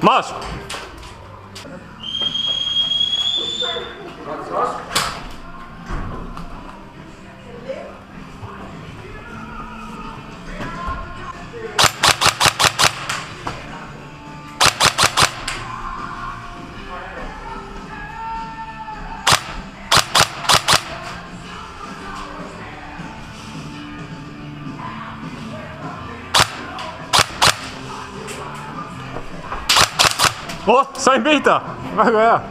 Maas! Oh, sain pihta! Väga hea!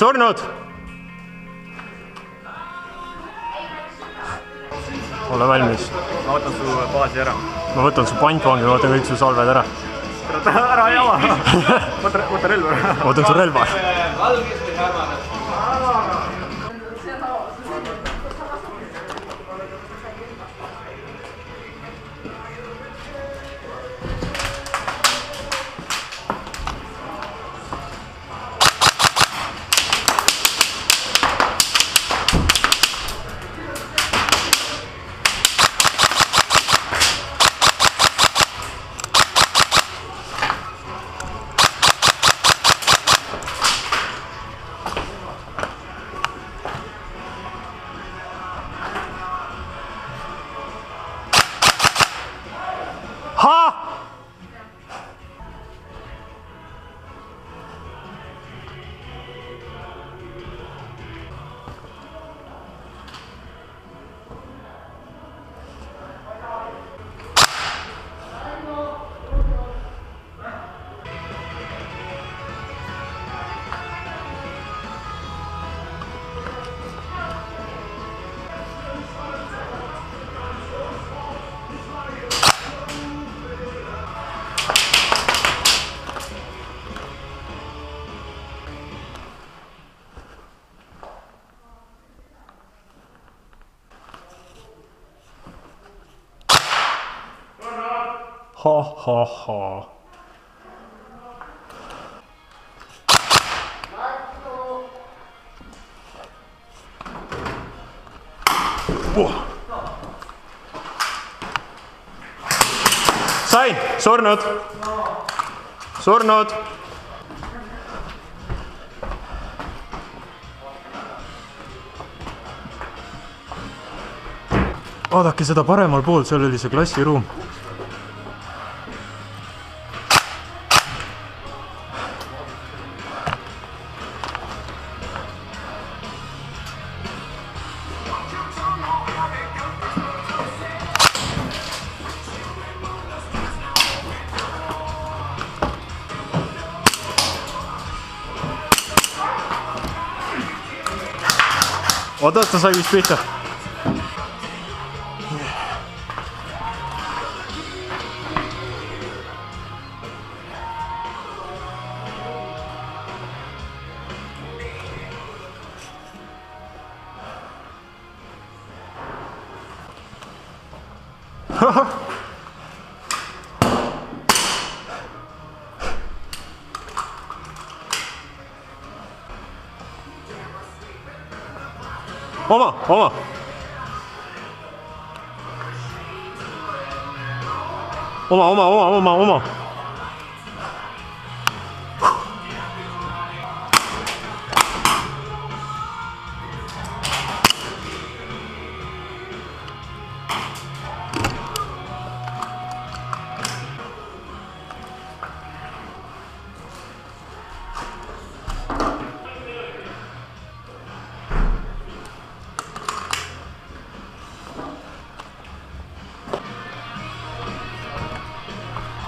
Surnud! Ole valmis. Ma võtan su baasi ära. Ma võtan su pantvangi, ma võtan kõik su salved ära. Ära jama! Võta relva ära. Ma võtan su relva. Ha, ha, ha. Sain! Surnud! Surnud! Vaadake seda paremal pool, seal oli see klassiruum. Oota, ta sai vist pihta. Oma! Oma! Oma, oma, oma, oma, oma!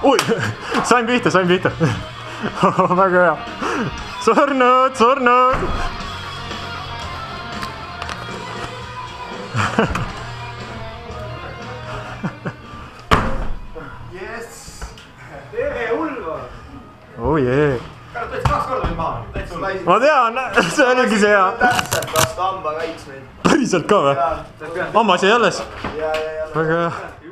oi , sain pihta . väga hea . surnud . Jess . tee hullu . oh jee . täitsa 2 korda nüüd maha . täitsa hullu . ma tean , see oligi see hea . täpselt vastu hamba kaitsmeid . päriselt ka või ? hammas jäi alles ? ja . väga hea .